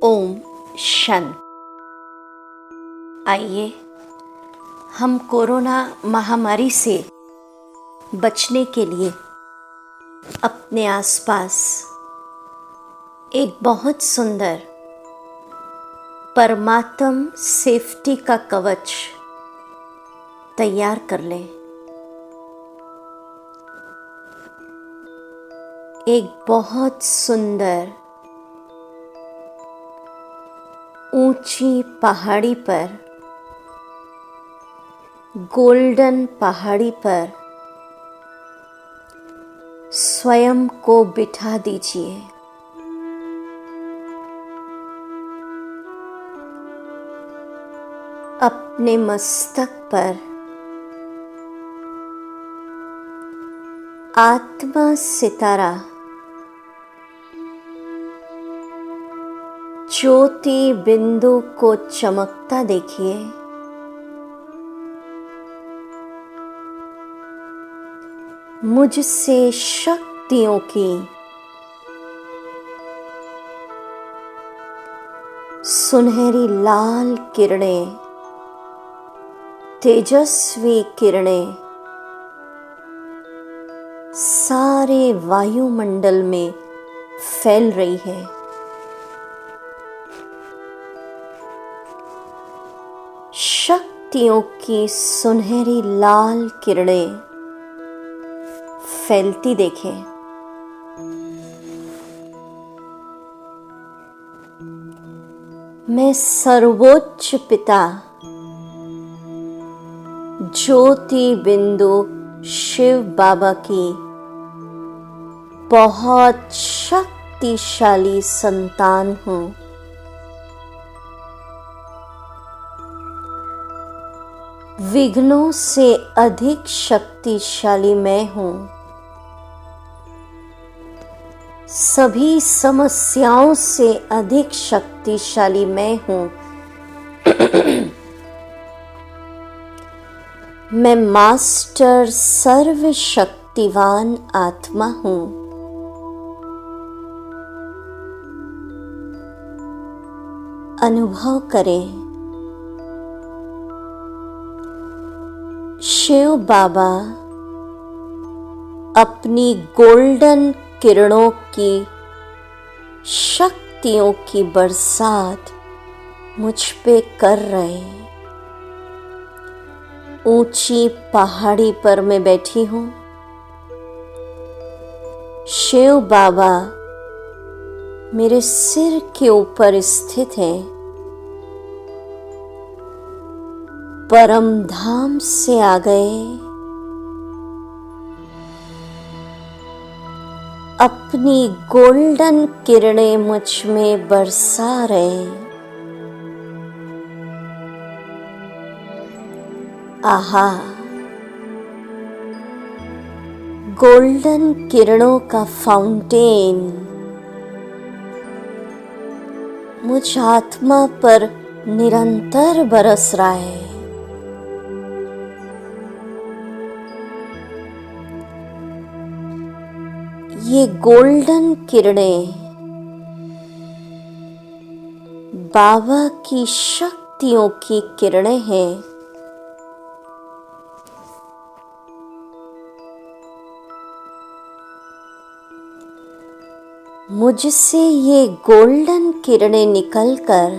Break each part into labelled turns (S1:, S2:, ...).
S1: ओम शांति। आइए हम कोरोना महामारी से बचने के लिए अपने आसपास एक बहुत सुंदर परमात्म सेफ्टी का कवच तैयार कर लें। एक बहुत सुंदर ऊंची पहाड़ी पर, गोल्डन पहाड़ी पर स्वयं को बिठा दीजिए। अपने मस्तक पर आत्मा सितारा ज्योति बिंदु को चमकता देखिए। मुझसे शक्तियों की सुनहरी लाल किरणें, तेजस्वी किरणें सारे वायुमंडल में फैल रही है। शक्तियों की सुनहरी लाल किरणें फैलती देखें। मैं सर्वोच्च पिता ज्योति बिंदु शिव बाबा की बहुत शक्तिशाली संतान हूँ। विघ्नों से अधिक शक्तिशाली मैं हूँ। सभी समस्याओं से अधिक शक्तिशाली मैं हूँ। मैं मास्टर सर्वशक्तिवान आत्मा हूँ। अनुभव करें, शिव बाबा अपनी गोल्डन किरणों की शक्तियों की बरसात मुझ पे कर रहे हैं। ऊंची पहाड़ी पर मैं बैठी हूँ। शिव बाबा मेरे सिर के ऊपर स्थित है। परम धाम से आ गए। अपनी गोल्डन किरणें मुझ में बरसा रहे। आहा, गोल्डन किरणों का फाउंटेन मुझ आत्मा पर निरंतर बरस रहा है। ये गोल्डन किरणें बाबा की शक्तियों की किरणें हैं। मुझसे ये गोल्डन किरणें निकलकर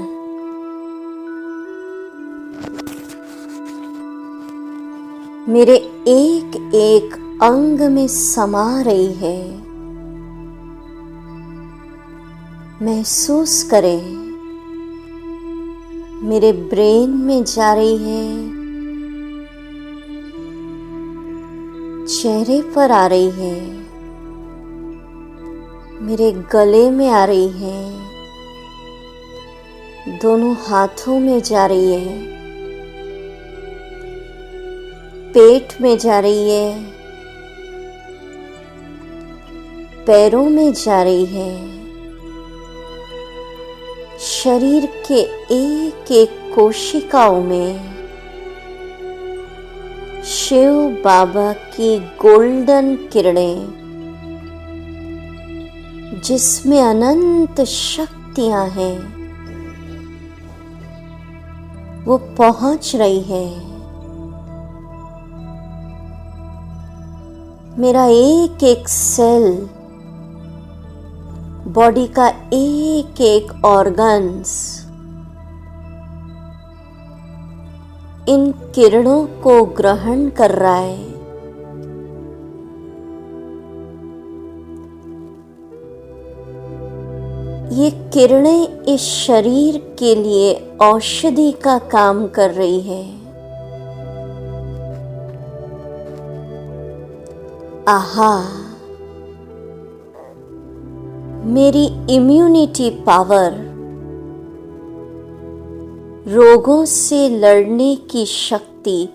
S1: मेरे एक एक अंग में समा रही है। महसूस करें, मेरे ब्रेन में जा रही है, चेहरे पर आ रही है, मेरे गले में आ रही है, दोनों हाथों में जा रही है, पेट में जा रही है, पैरों में जा रही है। शरीर के एक एक कोशिकाओं में शिव बाबा की गोल्डन किरणें, जिसमें अनंत शक्तियां हैं, वो पहुंच रही है। मेरा एक एक सेल, बॉडी का एक एक ऑर्गन्स इन किरणों को ग्रहण कर रहा है। ये किरणें इस शरीर के लिए औषधि का काम कर रही है। आहा, मेरी इम्यूनिटी पावर, रोगों से लड़ने की शक्ति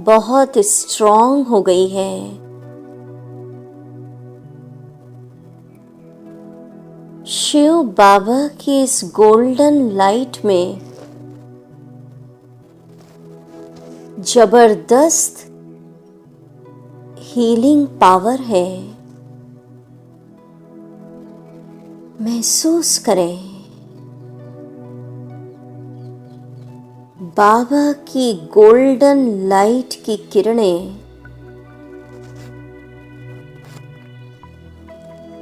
S1: बहुत स्ट्रॉन्ग हो गई है। शिव बाबा की इस गोल्डन लाइट में जबरदस्त हीलिंग पावर है। महसूस करें बाबा की गोल्डन लाइट की किरणें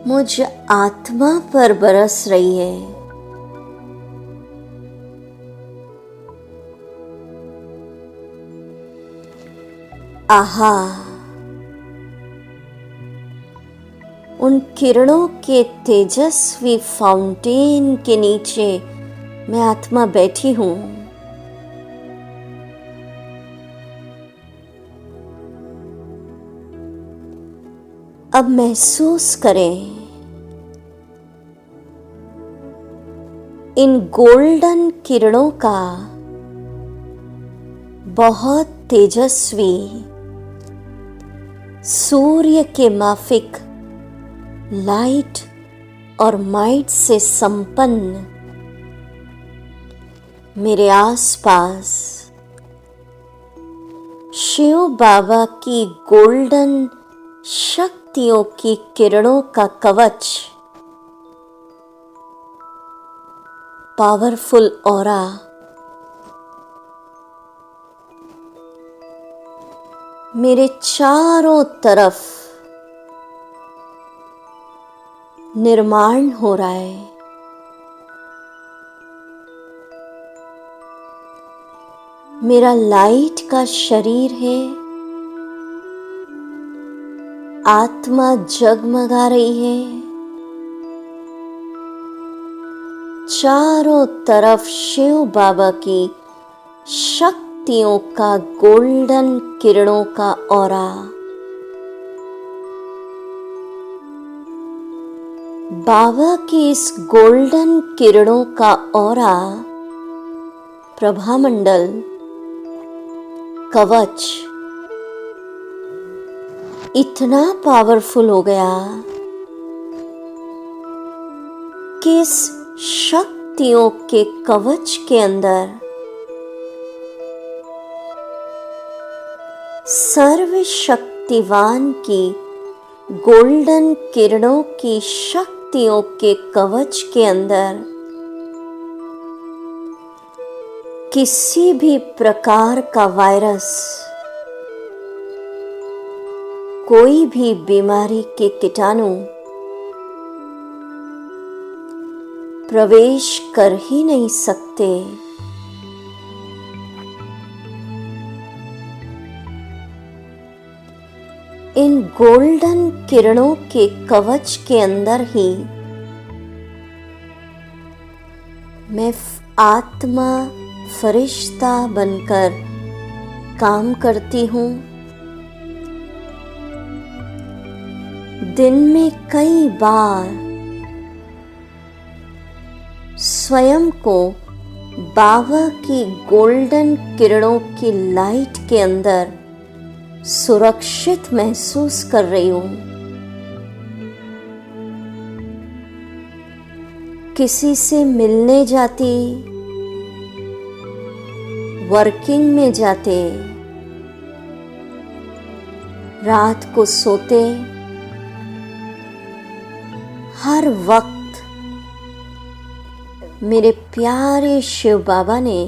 S1: मुझ आत्मा पर बरस रही है। आहा, उन किरणों के तेजस्वी फाउंटेन के नीचे मैं आत्मा बैठी हूं। अब महसूस करें इन गोल्डन किरणों का बहुत तेजस्वी सूर्य के माफिक लाइट और माइट से संपन्न मेरे आसपास शिव बाबा की गोल्डन शक्तियों की किरणों का कवच, पावरफुल ऑरा मेरे चारों तरफ निर्माण हो रहा है। मेरा लाइट का शरीर है, आत्मा जगमगा रही है। चारों तरफ शिव बाबा की शक्तियों का गोल्डन किरणों का ऑरा, बाबा की इस गोल्डन किरणों का ऑरा प्रभामंडल कवच इतना पावरफुल हो गया कि इस शक्तियों के कवच के अंदर सर्वशक्तिवान की गोल्डन किरणों की शक्तियों के कवच के अंदर किसी भी प्रकार का वायरस, कोई भी बीमारी के कीटाणु प्रवेश कर ही नहीं सकते। इन गोल्डन किरणों के कवच के अंदर ही मैं आत्मा फरिश्ता बनकर काम करती हूँ। दिन में कई बार स्वयं को बाबा की गोल्डन किरणों की लाइट के अंदर सुरक्षित महसूस कर रही हूं। किसी से मिलने जाती, वर्किंग में जाते, रात को सोते, हर वक्त मेरे प्यारे शिव बाबा ने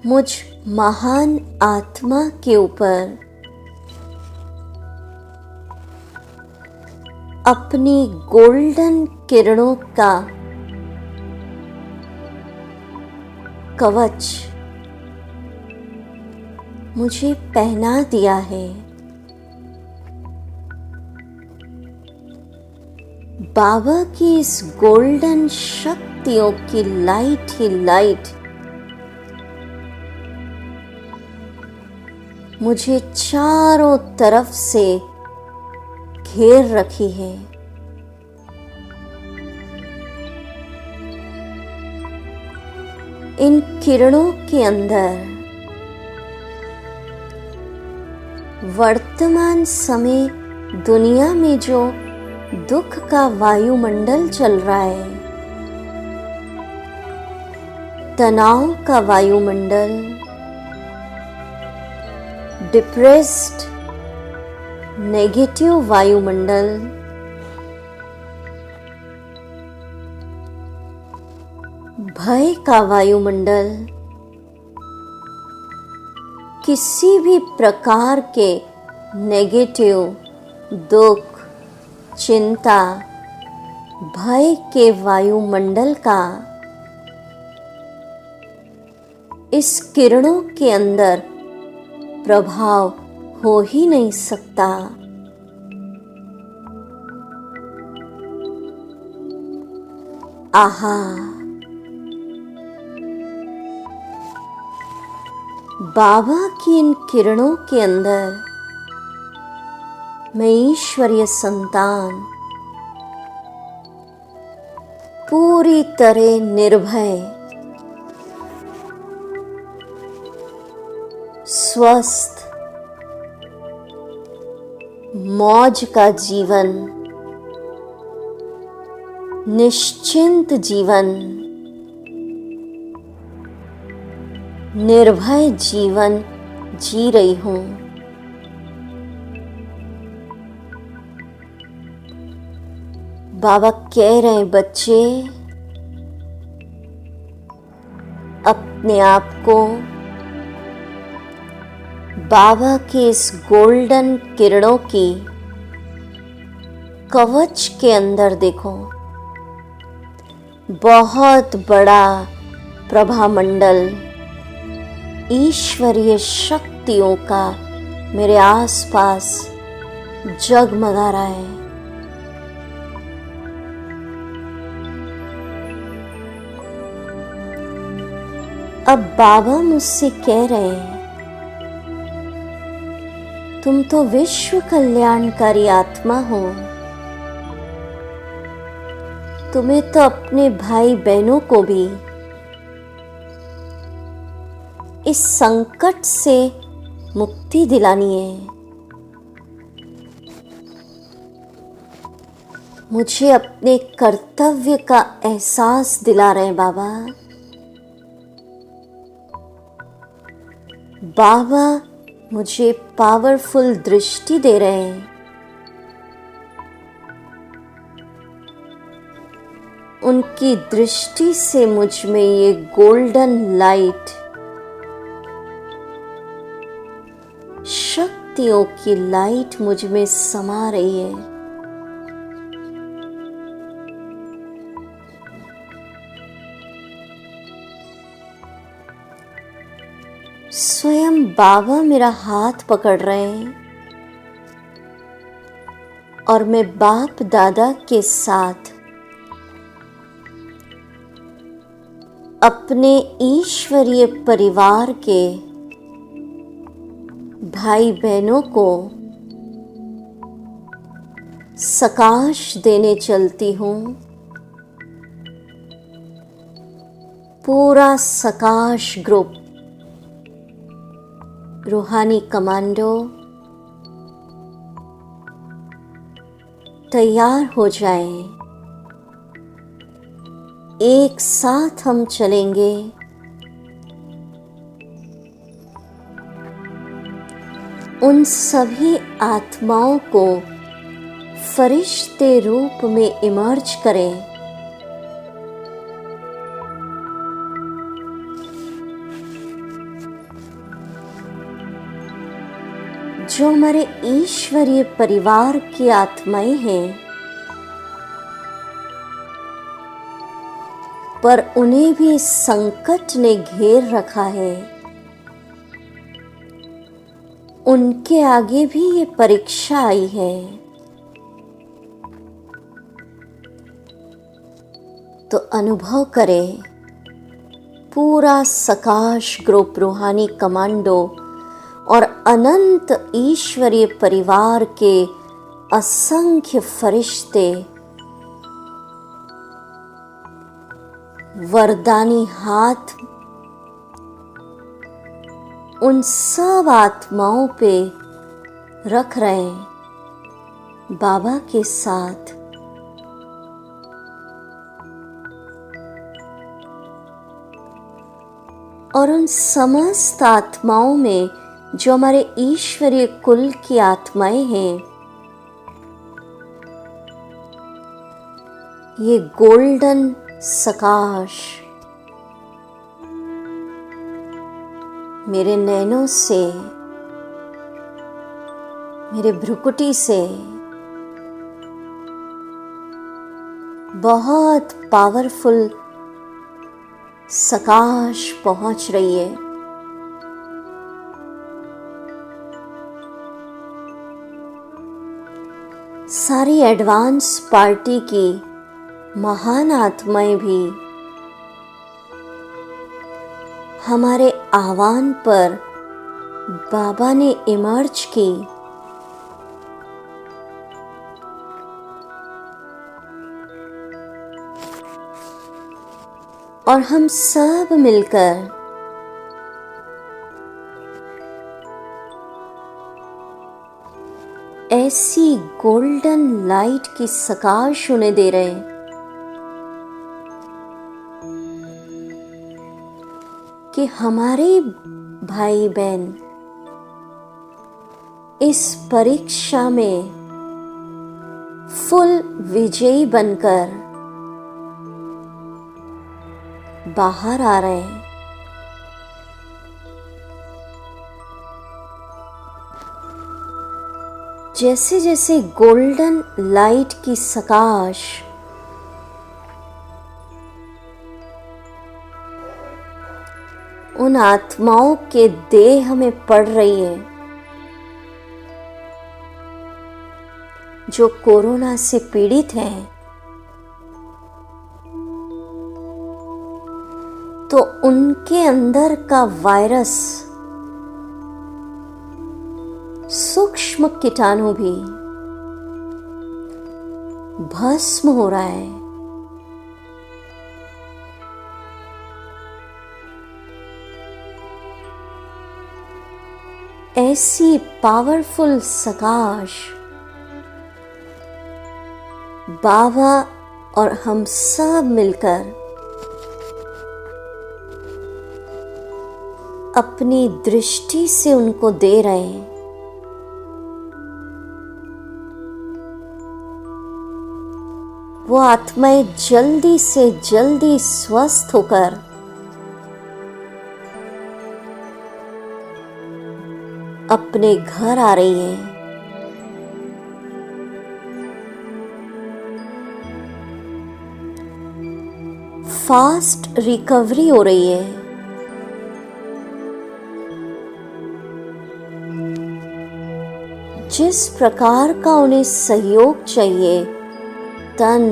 S1: मुझ महान आत्मा के ऊपर अपनी गोल्डन किरणों का कवच मुझे पहना दिया है। बाबा की इस गोल्डन शक्तियों की लाइट ही लाइट मुझे चारों तरफ से घेर रखी है। इन किरणों के अंदर वर्तमान समय दुनिया में जो दुख का वायुमंडल चल रहा है, तनाव का वायुमंडल, डिप्रेस्ड नेगेटिव वायुमंडल, भय का वायुमंडल, किसी भी प्रकार के नेगेटिव दुख, चिंता, भय के वायुमंडल का इस किरणों के अंदर प्रभाव हो ही नहीं सकता। आहा, बाबा की इन किरणों के अंदर मैं ईश्वरीय संतान पूरी तरह निर्भय, स्वस्थ, मौज का जीवन, निश्चिंत जीवन, निर्भय जीवन जी रही हूं। बाबा कह रहे हैं, बच्चे अपने आप को बाबा के इस गोल्डन किरणों की कवच के अंदर देखो। बहुत बड़ा प्रभामंडल ईश्वरीय शक्तियों का मेरे आसपास जगमगा रहा है। अब बाबा मुझसे कह रहे हैं, तुम तो विश्व कल्याणकारी आत्मा हो, तुम्हें तो अपने भाई बहनों को भी इस संकट से मुक्ति दिलानी है। मुझे अपने कर्तव्य का एहसास दिला रहे हैं बाबा। बाबा मुझे पावरफुल दृष्टि दे रहे हैं। उनकी दृष्टि से मुझ में ये गोल्डन लाइट, शक्तियों की लाइट मुझ में समा रही है। स्वयं बाबा मेरा हाथ पकड़ रहे हैं और मैं बाप दादा के साथ अपने ईश्वरीय परिवार के भाई बहनों को सकाश देने चलती हूँ। पूरा सकाश ग्रुप, रूहानी कमांडो तैयार हो जाएं। एक साथ हम चलेंगे। उन सभी आत्माओं को फरिश्ते रूप में इमर्ज करें। जो हमारे ईश्वरीय परिवार की आत्माएं हैं, पर उन्हें भी इस संकट ने घेर रखा है, उनके आगे भी ये परीक्षा आई है। तो अनुभव करें, पूरा सकाश ग्रुप रूहानी कमांडो और अनंत ईश्वरीय परिवार के असंख्य फरिश्ते वरदानी हाथ उन सब आत्माओं पे रख रहे हैं बाबा के साथ। और उन समस्त आत्माओं में जो हमारे ईश्वरीय कुल की आत्माएं हैं, ये गोल्डन सकाश मेरे नैनों से, मेरे भ्रुकुटी से बहुत पावरफुल सकाश पहुंच रही है। सारी एडवांस पार्टी की महान आत्माएं भी हमारे आह्वान पर बाबा ने इमर्ज की। और हम सब मिलकर ऐसी गोल्डन लाइट की सकाश उन्हें दे रहे हैं कि हमारे भाई बहन इस परीक्षा में फुल विजयी बनकर बाहर आ रहे हैं। जैसे जैसे गोल्डन लाइट की सकाश उन आत्माओं के देह में पड़ रही है जो कोरोना से पीड़ित हैं, तो उनके अंदर का वायरस, सूक्ष्म कीटाणु भी भस्म हो रहा है। ऐसी पावरफुल सकाश बाबा और हम सब मिलकर अपनी दृष्टि से उनको दे रहे हैं। वो आत्माएं जल्दी से जल्दी स्वस्थ होकर अपने घर आ रही है। फास्ट रिकवरी हो रही है। जिस प्रकार का उन्हें सहयोग चाहिए, तन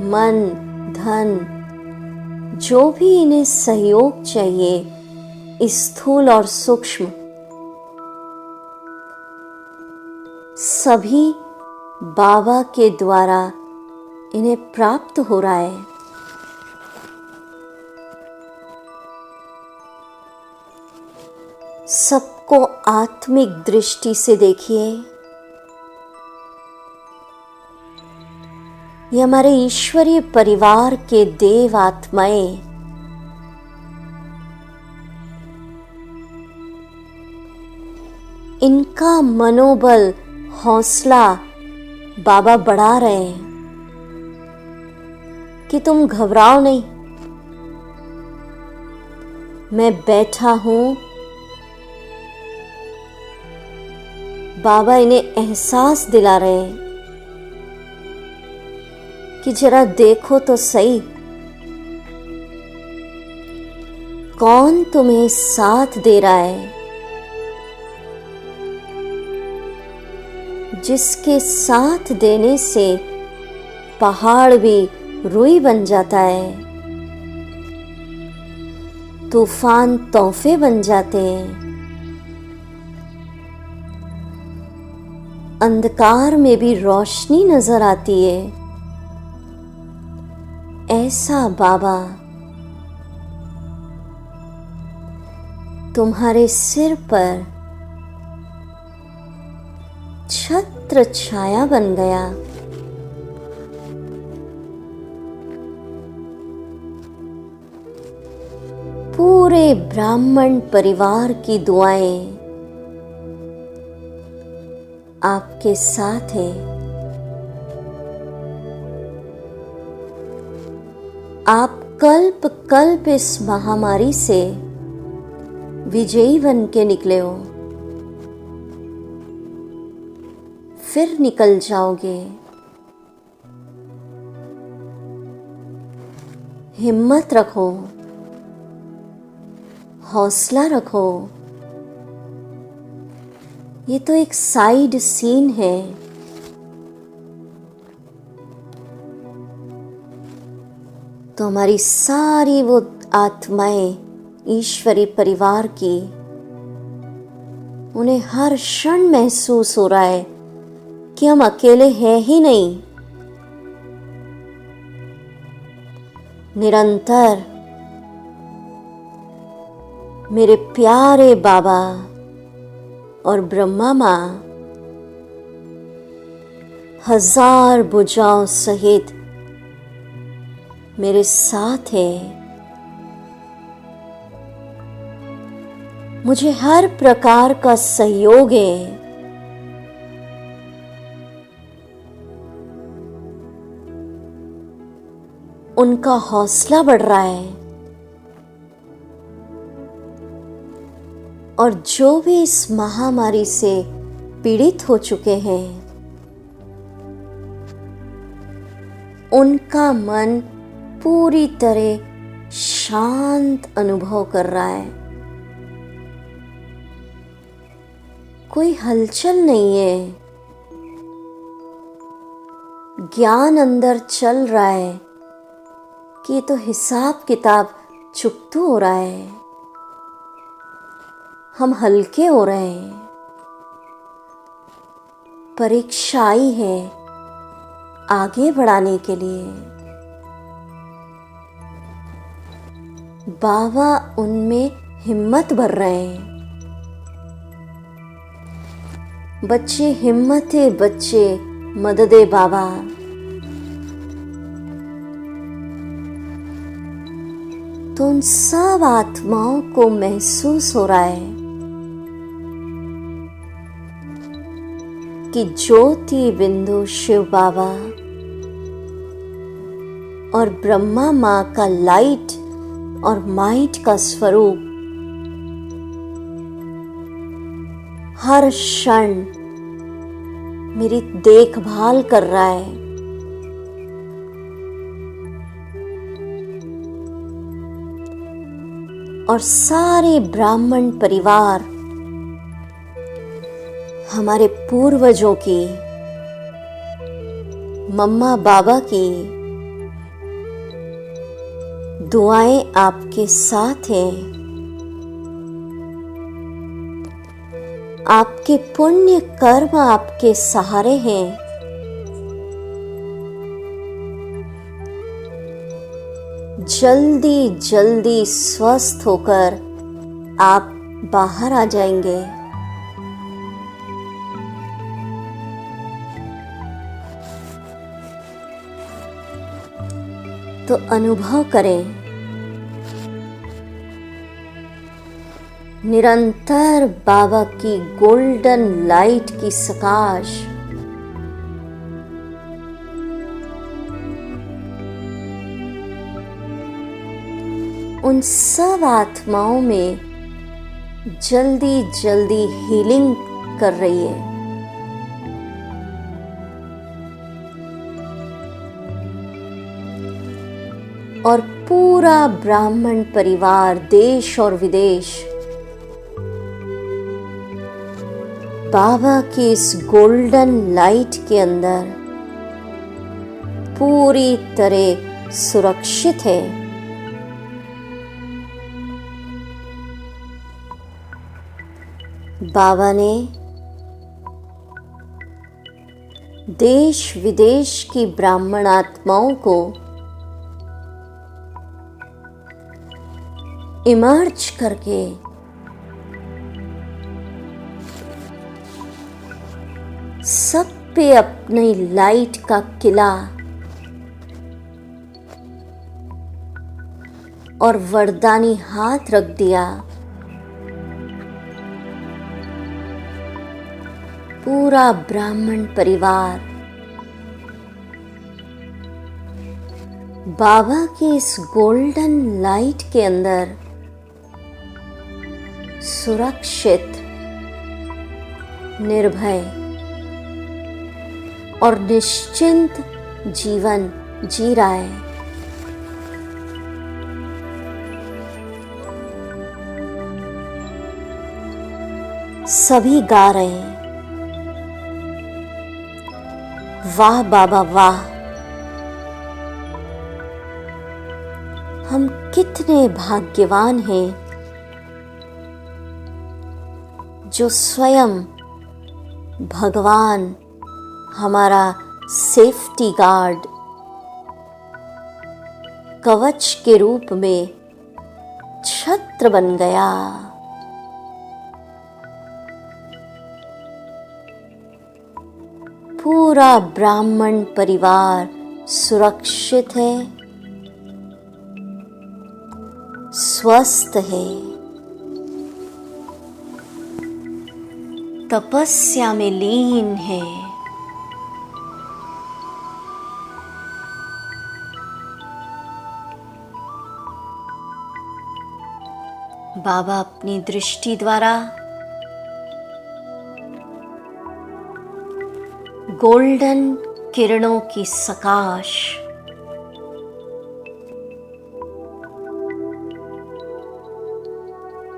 S1: मन धन, जो भी इन्हें सहयोग चाहिए, स्थूल और सूक्ष्म, सभी बाबा के द्वारा इन्हें प्राप्त हो रहा है। सबको आत्मिक दृष्टि से देखिए। ये हमारे ईश्वरीय परिवार के देव आत्माएं इनका मनोबल, हौसला बाबा बढ़ा रहे हैं कि तुम घबराओ नहीं, मैं बैठा हूं, बाबा इन्हें एहसास दिला रहे हैं कि जरा देखो तो सही, कौन तुम्हें साथ दे रहा है, जिसके साथ देने से पहाड़ भी रुई बन जाता है, तूफान तोहफे बन जाते हैं, अंधकार में भी रोशनी नजर आती है। ऐसा बाबा तुम्हारे सिर पर छत्र छाया बन गया। पूरे ब्राह्मण परिवार की दुआएं आपके साथ है। आप कल्प कल्प इस महामारी से विजयी बन के निकले हो, फिर निकल जाओगे। हिम्मत रखो, हौसला रखो। ये तो एक साइड सीन है। तो हमारी सारी वो आत्माएं ईश्वरी परिवार की, उन्हें हर क्षण महसूस हो रहा है कि हम अकेले हैं ही नहीं। निरंतर मेरे प्यारे बाबा और ब्रह्मा माँ हजार भुजाओं सहित मेरे साथ है। मुझे हर प्रकार का सहयोग है। उनका हौसला बढ़ रहा है। और जो भी इस महामारी से पीड़ित हो चुके हैं, उनका मन पूरी तरह शांत अनुभव कर रहा है। कोई हलचल नहीं है। ज्ञान अंदर चल रहा है कि ये तो हिसाब किताब चुकतू हो रहा है, हम हल्के हो रहे हैं। परीक्षा आई है आगे बढ़ाने के लिए। बाबा उनमें हिम्मत भर रहे हैं। बच्चे हिम्मते बच्चे मददे बाबा। तो उन सब आत्माओं को महसूस हो रहा है कि ज्योति बिंदु शिव बाबा और ब्रह्मा माँ का लाइट और माइट का स्वरूप हर क्षण मेरी देखभाल कर रहा है। और सारे ब्राह्मण परिवार हमारे पूर्वजों की, मम्मा बाबा की दुआएं आपके साथ हैं। आपके पुण्य कर्म आपके सहारे हैं। जल्दी जल्दी स्वस्थ होकर आप बाहर आ जाएंगे। तो अनुभव करें, निरंतर बाबा की गोल्डन लाइट की सकाश उन सब आत्माओं में जल्दी जल्दी हीलिंग कर रही है। और पूरा ब्राह्मण परिवार देश और विदेश बाबा की इस गोल्डन लाइट के अंदर पूरी तरह सुरक्षित है। बाबा ने देश विदेश की ब्राह्मण आत्माओं को इमर्ज करके सब पे अपनी लाइट का किला और वरदानी हाथ रख दिया। पूरा ब्राह्मण परिवार बाबा की इस गोल्डन लाइट के अंदर सुरक्षित, निर्भय और निश्चिंत जीवन जी रहा है। सभी गा रहे हैं, वाह बाबा वाह, हम कितने भाग्यवान हैं जो स्वयं भगवान हमारा सेफ्टी गार्ड कवच के रूप में छत्र बन गया। पूरा ब्राह्मण परिवार सुरक्षित है, स्वस्थ है, तपस्या में लीन है। बाबा अपनी दृष्टि द्वारा गोल्डन किरणों की सकाश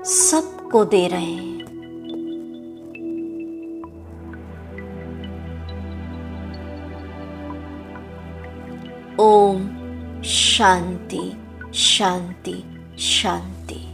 S1: सबको दे रहे हैं। ओम शांति शांति शांति।